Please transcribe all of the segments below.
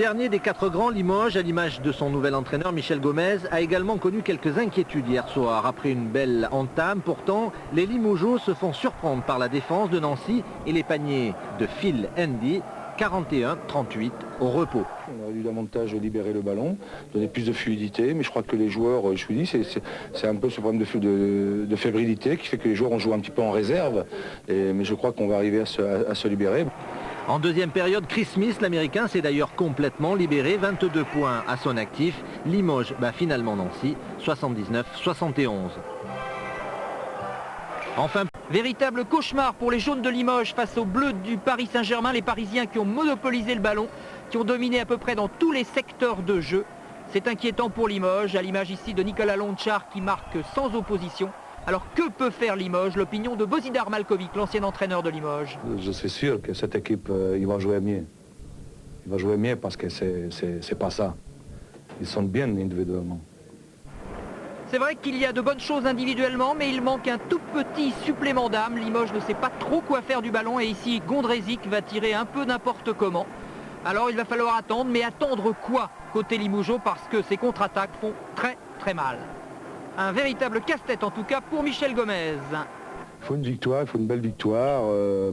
Dernier des 4 grands, Limoges, à l'image de son nouvel entraîneur Michel Gomez, a également connu quelques inquiétudes hier soir. Après une belle entame, pourtant, les Limougeaux se font surprendre par la défense de Nancy et les paniers de Phil Andy, 41-38 au repos. On aurait dû davantage libérer le ballon, donner plus de fluidité, mais je crois que les joueurs, je vous dis, c'est un peu ce problème de fébrilité qui fait que les joueurs ont joué un petit peu en réserve, mais je crois qu'on va arriver à se libérer. En deuxième période, Chris Smith, l'Américain, s'est d'ailleurs complètement libéré, 22 points à son actif. Limoges bat finalement Nancy, 79-71. Enfin, véritable cauchemar pour les jaunes de Limoges face aux bleus du Paris Saint-Germain, les Parisiens qui ont monopolisé le ballon, qui ont dominé à peu près dans tous les secteurs de jeu. C'est inquiétant pour Limoges, à l'image ici de Nicolas Lonchar qui marque sans opposition. Alors que peut faire Limoges? L'opinion de Bozidar Malkovic, l'ancien entraîneur de Limoges. Je suis sûr que cette équipe, il va jouer mieux. Il va jouer mieux parce que c'est pas ça. Ils sont bien individuellement. C'est vrai qu'il y a de bonnes choses individuellement, mais il manque un tout petit supplément d'âme. Limoges ne sait pas trop quoi faire du ballon et ici Gondrezic va tirer un peu n'importe comment. Alors il va falloir attendre, mais attendre quoi côté Limougeau parce que ces contre-attaques font très mal. Un véritable casse-tête en tout cas pour Michel Gomez. Il faut une victoire, il faut une belle victoire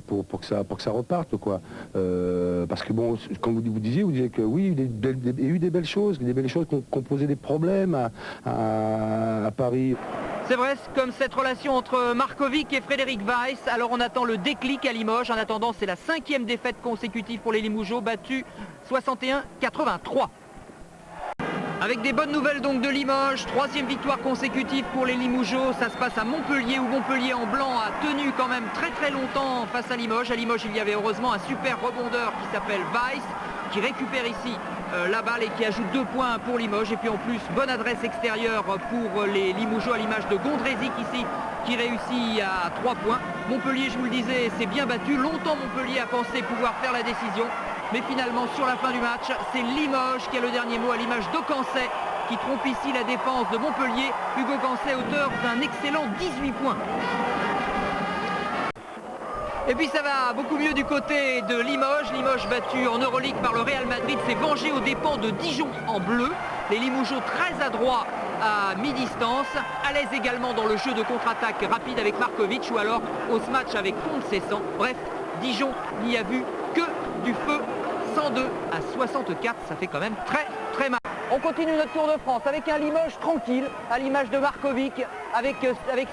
pour que ça reparte, quoi. Parce que bon, comme vous disiez que oui, il y a eu des belles choses qui ont posé des problèmes à Paris. C'est vrai, comme cette relation entre Markovic et Frédéric Weiss. Alors on attend le déclic à Limoges. En attendant, c'est la 5e défaite consécutive pour les Limougeaux, battus 61-83. Avec des bonnes nouvelles donc de Limoges, 3e victoire consécutive pour les Limougeaux. Ça se passe à Montpellier où Montpellier en blanc a tenu quand même très longtemps face à Limoges. À Limoges, il y avait heureusement un super rebondeur qui s'appelle Weiss, qui récupère ici la balle et qui ajoute 2 points pour Limoges. Et puis en plus, bonne adresse extérieure pour les Limougeaux à l'image de Gondrezic ici, qui réussit à 3 points. Montpellier, je vous le disais, s'est bien battu. Longtemps Montpellier a pensé pouvoir faire la décision. Mais finalement, sur la fin du match, c'est Limoges qui a le dernier mot à l'image d'Aucancet qui trompe ici la défense de Montpellier. Hugo Cancet, auteur d'un excellent 18 points. Et puis ça va beaucoup mieux du côté de Limoges. Limoges battu en Euroleague par le Real Madrid s'est vengé aux dépens de Dijon en bleu. Les Limougeaux très adroits à mi-distance, à l'aise également dans le jeu de contre-attaque rapide avec Markovic ou alors au match avec Poncessan. Bref, Dijon n'y a vu que du feu. 102 à 64, ça fait quand même très mal. On continue notre Tour de France avec un Limoges tranquille, à l'image de Markovic, avec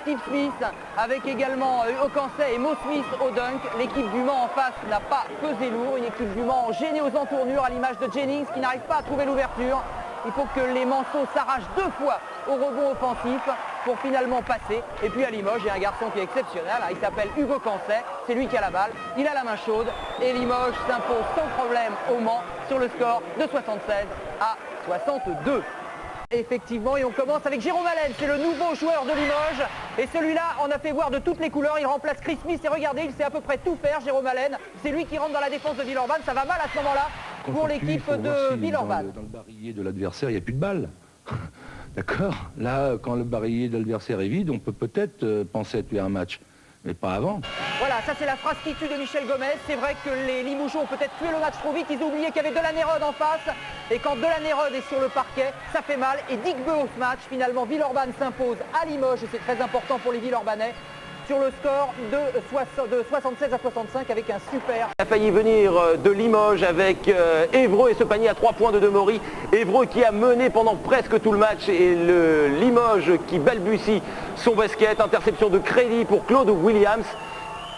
Steve Smith, avec également Aucancet et Mo Smith au dunk. L'équipe du Mans en face n'a pas pesé lourd, une équipe du Mans gênée aux entournures, à l'image de Jennings qui n'arrive pas à trouver l'ouverture. Il faut que les Manceaux s'arrachent 2 fois au rebond offensif pour finalement passer. Et puis à Limoges, il y a un garçon qui est exceptionnel, il s'appelle Hugo Cancet, c'est lui qui a la balle, il a la main chaude et Limoges s'impose sans problème au Mans sur le score de 76 à 62. Effectivement, et on commence avec Jérôme Allen, c'est le nouveau joueur de Limoges. Et celui-là, on a fait voir de toutes les couleurs, il remplace Chris Smith et regardez, il sait à peu près tout faire, Jérôme Allen. C'est lui qui rentre dans la défense de Villeurbanne, ça va mal à ce moment-là pour l'équipe de Villeurbanne. Dans le barillet de l'adversaire, il n'y a plus de balles. D'accord? Là, quand le barillet de l'adversaire est vide, on peut peut-être penser à tuer un match, mais pas avant. Voilà, ça c'est la phrase qui tue de Michel Gomez. C'est vrai que les Limougeaux ont peut-être tué le match trop vite. Ils ont oublié qu'il y avait Delaney-Rod en face. Et quand Delaney-Rod est sur le parquet, ça fait mal. Et Dick Beu au match, finalement, Villeurbanne s'impose à Limoges. Et c'est très important pour les Villeurbanais. Sur le score de 76 à 65 avec un super. Il a failli venir de Limoges avec Évreux et ce panier à 3 points de Demory. Évreux qui a mené pendant presque tout le match et le Limoges qui balbutie son basket. Interception de crédit pour Claude Williams.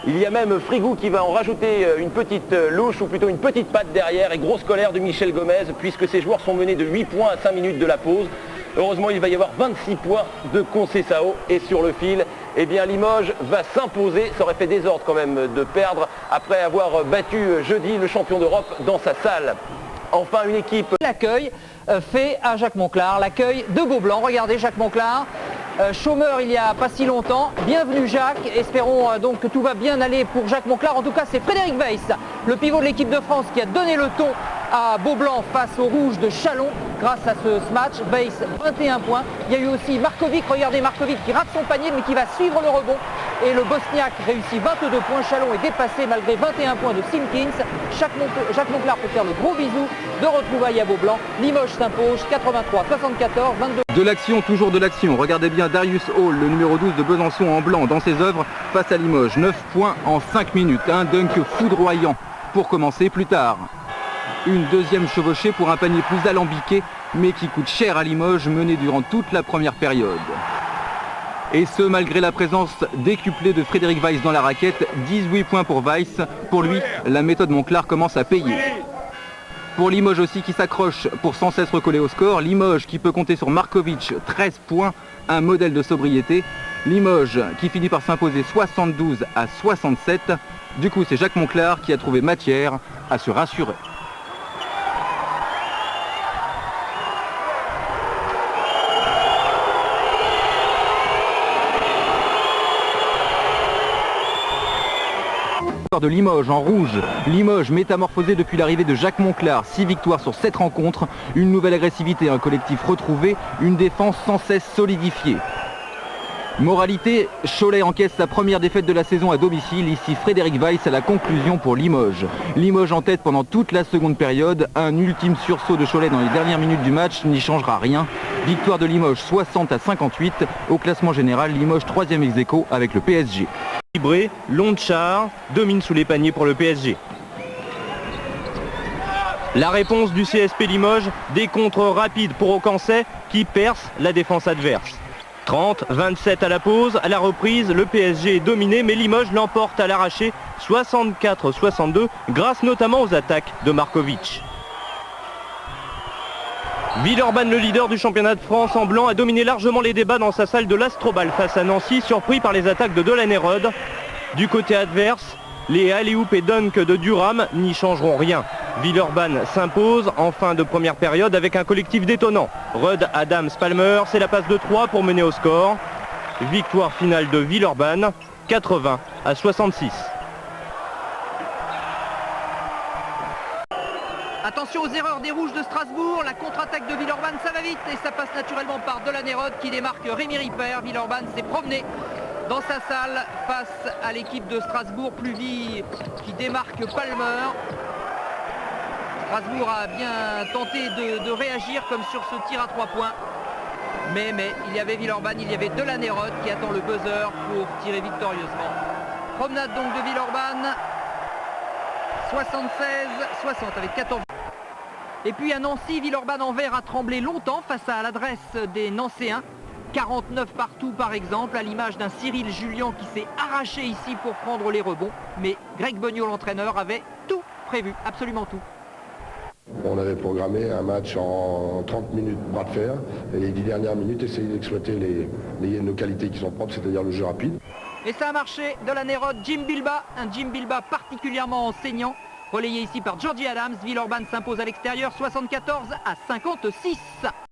Il y a même Frigou qui va en rajouter une petite louche ou plutôt une petite patte derrière et grosse colère de Michel Gomez puisque ces joueurs sont menés de 8 points à 5 minutes de la pause. Heureusement, il va y avoir 26 points de Conceição et sur le fil, eh bien Limoges va s'imposer. Ça aurait fait désordre quand même de perdre après avoir battu jeudi le champion d'Europe dans sa salle. Enfin, une équipe. L'accueil fait à Jacques Monclar, l'accueil de Beaublanc. Regardez Jacques Monclar, chômeur il n'y a pas si longtemps. Bienvenue Jacques, espérons donc que tout va bien aller pour Jacques Monclar. En tout cas, c'est Frédéric Weiss, le pivot de l'équipe de France qui a donné le ton à Beaublanc face au Rouge de Châlons grâce à ce match. Weiss 21 points. Il y a eu aussi Markovic, regardez Markovic qui rate son panier mais qui va suivre le rebond et le Bosniaque réussit 22 points. Chalon est dépassé malgré 21 points de Simkins. Jacques Monclar peut faire le gros bisou de retrouvailles à Beaublanc. Limoges s'impose 83-74, 22. De l'action, toujours de l'action. Regardez bien Darius Hall, le numéro 12 de Besançon en blanc dans ses œuvres face à Limoges. 9 points en 5 minutes. Un dunk foudroyant pour commencer plus tard. Une deuxième chevauchée pour un panier plus alambiqué, mais qui coûte cher à Limoges, mené durant toute la première période. Et ce, malgré la présence décuplée de Frédéric Weiss dans la raquette. 18 points pour Weiss. Pour lui, la méthode Monclar commence à payer. Pour Limoges aussi qui s'accroche pour sans cesse recoller au score. Limoges qui peut compter sur Markovic, 13 points, un modèle de sobriété. Limoges qui finit par s'imposer 72-67. Du coup, c'est Jacques Monclar qui a trouvé matière à se rassurer. De Limoges en rouge. Limoges métamorphosé depuis l'arrivée de Jacques Monclar. 6 victoires sur 7 rencontres. Une nouvelle agressivité, un collectif retrouvé. Une défense sans cesse solidifiée. Moralité, Cholet encaisse sa première défaite de la saison à domicile. Ici Frédéric Weiss à la conclusion pour Limoges. Limoges en tête pendant toute la seconde période. Un ultime sursaut de Cholet dans les dernières minutes du match n'y changera rien. Victoire de Limoges 60-58. Au classement général, Limoges 3e ex-aequo avec le PSG. Lonchar domine sous les paniers pour le PSG. La réponse du CSP Limoges, des contres rapides pour Aucancet qui perce la défense adverse. 30-27 à la pause, à la reprise, le PSG est dominé mais Limoges l'emporte à l'arraché 64-62 grâce notamment aux attaques de Markovic. Villeurbanne, le leader du championnat de France en blanc, a dominé largement les débats dans sa salle de l'Astrobal face à Nancy, surpris par les attaques de Delaney-Rod. Du côté adverse, les alley-oop et dunk de Durham n'y changeront rien. Villeurbanne s'impose en fin de première période avec un collectif détonnant. Rod, Adams, Palmer, c'est la passe de 3 pour mener au score. Victoire finale de Villeurbanne, 80-66. Attention aux erreurs des Rouges de Strasbourg, la contre-attaque de Villeurbanne, ça va vite et ça passe naturellement par Delaney-Rod qui démarque Rémi Ripper. Villeurbanne s'est promené dans sa salle face à l'équipe de Strasbourg. Pluvy qui démarque Palmer. Strasbourg a bien tenté de réagir comme sur ce tir à 3 points. Mais il y avait Villeurbanne, il y avait Delaney-Rod qui attend le buzzer pour tirer victorieusement. Promenade donc de Villeurbanne. 76-60 avec 14. Et puis à Nancy, Villeurbanne en vert a tremblé longtemps face à l'adresse des Nancéens. 49 partout par exemple, à l'image d'un Cyril Julien qui s'est arraché ici pour prendre les rebonds. Mais Greg Beugnot, l'entraîneur, avait tout prévu, absolument tout. On avait programmé un match en 30 minutes bras de fer et les 10 dernières minutes essayer d'exploiter nos qualités qui sont propres, c'est-à-dire le jeu rapide. Et ça a marché. Delaney-Rod, Jim Bilba, un Jim Bilba particulièrement enseignant. Relayé ici par Georgie Adams, Villeurbanne s'impose à l'extérieur 74-56.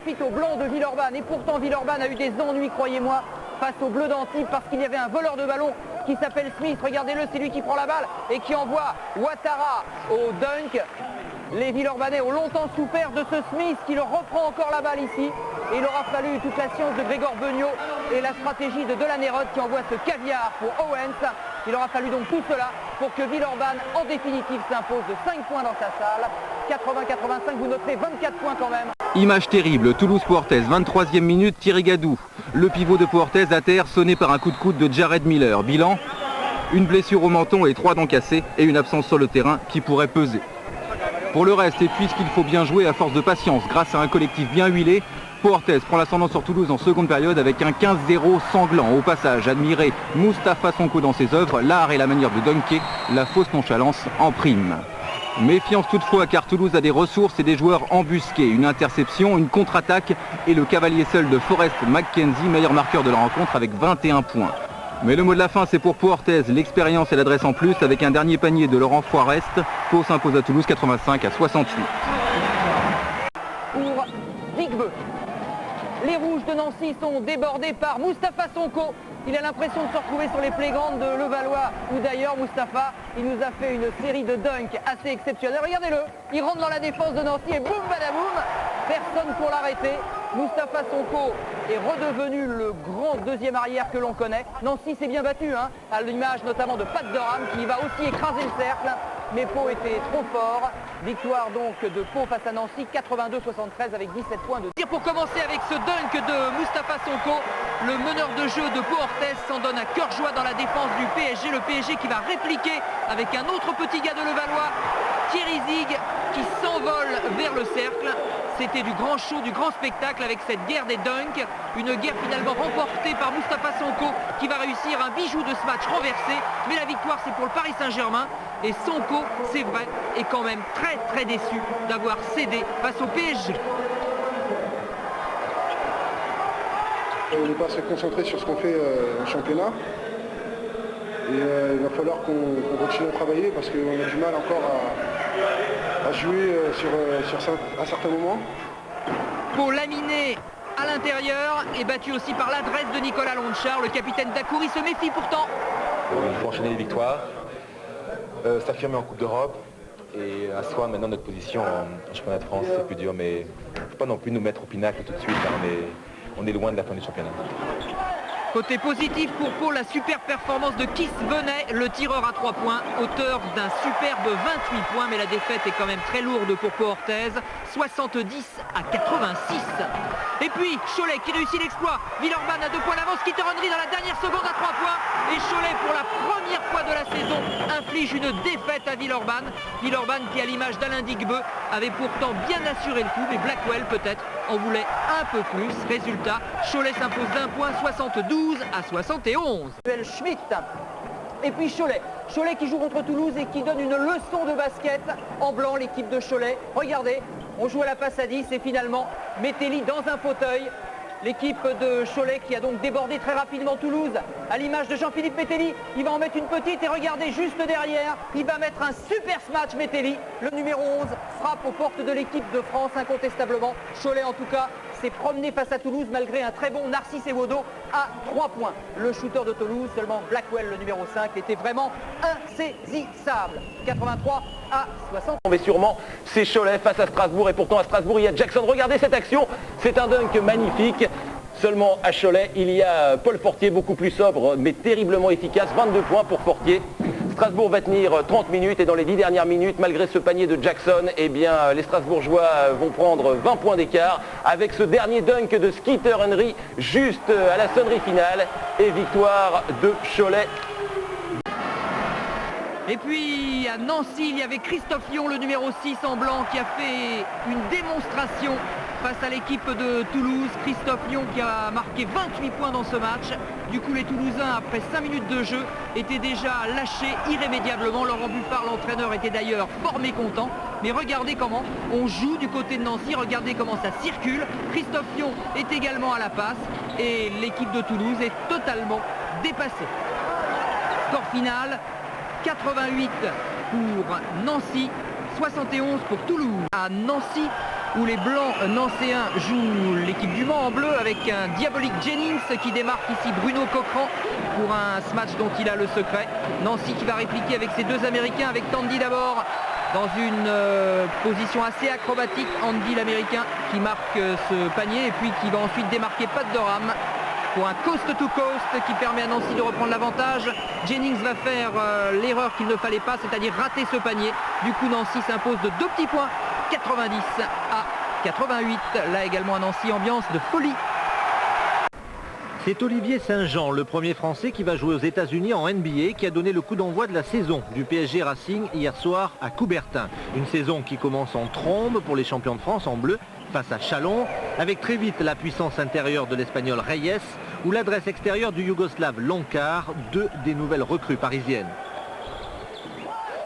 Suite au blanc de Villeurbanne, et pourtant Villeurbanne a eu des ennuis, croyez-moi, face au bleu d'Antibes parce qu'il y avait un voleur de ballon qui s'appelle Smith. Regardez-le, c'est lui qui prend la balle et qui envoie Ouattara au dunk. Les Villeurbanais ont longtemps souffert de ce Smith qui leur reprend encore la balle ici. Et il aura fallu toute la science de Grégor Beugnot et la stratégie de Delaney-Rod qui envoie ce caviar pour Owens. Il aura fallu donc tout cela pour que Villeurbanne en définitive s'impose de 5 points dans sa salle. 80-85, vous noterez 24 points quand même. Image terrible, Toulouse-Poortez, 23e minute, Thierry Gadou. Le pivot de Poortez à terre, sonné par un coup de coude de Jared Miller. Bilan, une blessure au menton et 3 dents cassées et une absence sur le terrain qui pourrait peser. Pour le reste, et puisqu'il faut bien jouer à force de patience, grâce à un collectif bien huilé, Poortez prend l'ascendant sur Toulouse en seconde période avec un 15-0 sanglant. Au passage, admirez Moustapha Sonko dans ses œuvres, l'art et la manière de dunker, la fausse nonchalance en prime. Méfiance toutefois car Toulouse a des ressources et des joueurs embusqués. Une interception, une contre-attaque et le cavalier seul de Forrest McKenzie, meilleur marqueur de la rencontre avec 21 points. Mais le mot de la fin c'est pour Poortez, l'expérience et l'adresse en plus avec un dernier panier de Laurent Forrest. Pau s'impose à Toulouse 85-68. Pour Digbeu. Les Rouges de Nancy sont débordés par Moustapha Sonko. Il a l'impression de se retrouver sur les playgrounds de Levallois ou d'ailleurs. Moustapha, il nous a fait une série de dunks assez exceptionnelle. Regardez-le, il rentre dans la défense de Nancy et boum badaboum, personne pour l'arrêter. Mustapha Sonko est redevenu le grand deuxième arrière que l'on connaît. Nancy s'est bien battu, hein, à l'image notamment de Pat Durham qui va aussi écraser le cercle. Mais Pau était trop fort. Victoire donc de Pau face à Nancy, 82-73 avec 17 points de tir. Pour commencer avec ce dunk de Mustapha Sonko, le meneur de jeu de Pau Orthez s'en donne à cœur joie dans la défense du PSG. Le PSG qui va répliquer avec un autre petit gars de Levallois, Thierry Zig, qui s'envole vers le cercle. C'était du grand show, du grand spectacle avec cette guerre des dunks. Une guerre finalement remportée par Mustapha Sonko qui va réussir un bijou de ce match renversé. Mais la victoire c'est pour le Paris Saint-Germain. Et Sonko, c'est vrai, est quand même très déçu d'avoir cédé face au PSG. On n'est pas assez concentré sur ce qu'on fait au championnat. Et il va falloir qu'on continue à travailler parce qu'on a du mal encore à jouer à certains moments. Pour laminer à l'intérieur et battu aussi par l'adresse de Nicolas Lonchar. Le capitaine d'Akouri se méfie pourtant. Il faut enchaîner les victoires, s'affirmer en Coupe d'Europe et asseoir maintenant notre position en championnat de France. C'est plus dur, mais il ne faut pas non plus nous mettre au pinacle tout de suite. Hein, on est loin de la fin du championnat. Côté positif pour Pau, la super performance de Keith Venet, le tireur à 3 points, auteur d'un superbe 28 points, mais la défaite est quand même très lourde pour Pau Orthez, 70-86. Et puis Cholet qui réussit l'exploit, Villeurbanne à 2 points d'avance, Skeeter Henry dans la dernière seconde à 3 points, et Cholet pour la première fois de la saison inflige une défaite à Villeurbanne. Villeurbanne qui, à l'image d'Alain Digbeu, avait pourtant bien assuré le coup, mais Blackwell peut-être en voulait un peu plus. Résultat, Cholet s'impose d'un point, 72-71. Schmitt. Et puis Cholet qui joue contre Toulouse et qui donne une leçon de basket en blanc, l'équipe de Cholet. Regardez, on joue à la passe à 10 et finalement Metelli dans un fauteuil. L'équipe de Cholet qui a donc débordé très rapidement Toulouse, à l'image de Jean-Philippe Metelli. Il va en mettre une petite et regardez juste derrière, il va mettre un super smash Metelli. Le numéro 11 frappe aux portes de l'équipe de France incontestablement. Cholet en tout cas s'est promené face à Toulouse malgré un très bon Narcisse Ewodo à 3 points. Le shooter de Toulouse, seulement Blackwell, le numéro 5, était vraiment insaisissable. 83-60. Mais sûrement, c'est Cholet face à Strasbourg et pourtant à Strasbourg il y a Jackson. Regardez cette action, c'est un dunk magnifique. Seulement à Cholet, il y a Paul Fortier, beaucoup plus sobre mais terriblement efficace, 22 points pour Fortier. Strasbourg va tenir 30 minutes et dans les 10 dernières minutes, malgré ce panier de Jackson, eh bien, les Strasbourgeois vont prendre 20 points d'écart avec ce dernier dunk de Skeeter Henry juste à la sonnerie finale et victoire de Cholet. Et puis à Nancy, il y avait Christophe Lyon, le numéro 6 en blanc, qui a fait une démonstration face à l'équipe de Toulouse. Christophe Lyon qui a marqué 28 points dans ce match. Du coup, les Toulousains, après 5 minutes de jeu, étaient déjà lâchés irrémédiablement. Laurent Buffard, l'entraîneur, était d'ailleurs fort mécontent. Mais regardez comment on joue du côté de Nancy, regardez comment ça circule. Christophe Lyon est également à la passe et l'équipe de Toulouse est totalement dépassée. Score final, 88 pour Nancy, 71 pour Toulouse. À Nancy, où les Blancs nancéens jouent l'équipe du Mans en bleu avec un diabolique Jennings qui démarque ici Bruno Coquerand pour un match dont il a le secret. Nancy qui va répliquer avec ses 2 Américains, avec Tandy d'abord dans une position assez acrobatique. Andy l'Américain qui marque ce panier et puis qui va ensuite démarquer Pat Durham pour un coast-to-coast qui permet à Nancy de reprendre l'avantage. Jennings va faire l'erreur qu'il ne fallait pas, c'est-à-dire rater ce panier. Du coup, Nancy s'impose de 2 petits points, 90-88. Là également à Nancy, ambiance de folie. C'est Olivier Saint-Jean, le premier Français qui va jouer aux États-Unis en NBA, qui a donné le coup d'envoi de la saison du PSG Racing hier soir à Coubertin. Une saison qui commence en trombe pour les champions de France en bleu face à Chalon, avec très vite la puissance intérieure de l'Espagnol Reyes ou l'adresse extérieure du Yougoslave Loncar, 2 des nouvelles recrues parisiennes.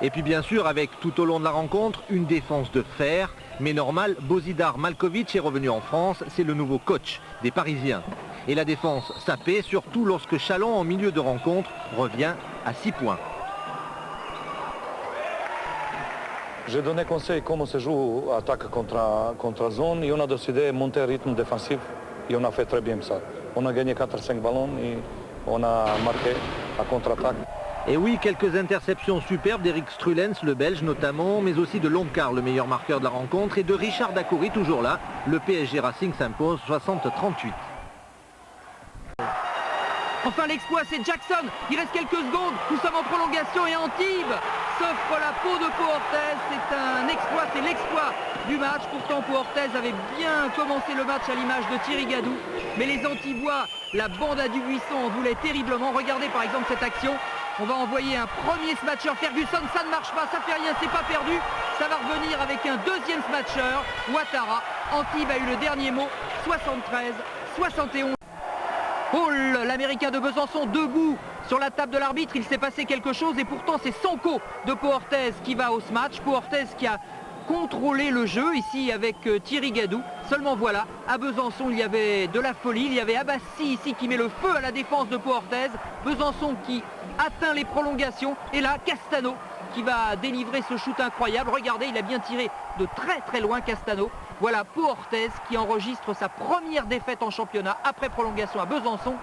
Et puis bien sûr, avec tout au long de la rencontre, une défense de fer. Mais normal, Bozidar Malkovic est revenu en France, c'est le nouveau coach des Parisiens. Et la défense sapée, surtout lorsque Chalon, en milieu de rencontre, revient à 6 points. J'ai donné conseil comment se joue attaque contre zone et on a décidé de monter un rythme défensif et on a fait très bien ça. On a gagné 4-5 ballons et on a marqué à contre-attaque. Et oui, quelques interceptions superbes d'Eric Strulens, le Belge notamment, mais aussi de Londkar, le meilleur marqueur de la rencontre, et de Richard Dacoury, toujours là. Le PSG Racing s'impose 60-38. Enfin l'exploit, c'est Jackson. Il reste quelques secondes. Nous sommes en prolongation et Antibes s'offre la peau de Pau Orthez. C'est un exploit, c'est l'exploit du match. Pourtant Pau Orthez avait bien commencé le match à l'image de Thierry Gadou. Mais les Antibois, la bande à Dubuisson en voulait terriblement. Regardez par exemple cette action. On va envoyer un premier smatcher. Ferguson, ça ne marche pas, ça fait rien, c'est pas perdu. Ça va revenir avec un deuxième smatcher. Ouattara. Antibes a eu le dernier mot. 73-71. Paul, l'Américain de Besançon, debout sur la table de l'arbitre. Il s'est passé quelque chose et pourtant c'est Sanko de Pau Orthez qui va au match. Pau Orthez qui a contrôlé le jeu ici avec Thierry Gadou. Seulement voilà, à Besançon il y avait de la folie. Il y avait Abbassi ici qui met le feu à la défense de Pau Orthez. Besançon qui atteint les prolongations. Et là, Castano qui va délivrer ce shoot incroyable. Regardez, il a bien tiré de très très loin Castano. Voilà Pau Orthez qui enregistre sa première défaite en championnat après prolongation à Besançon.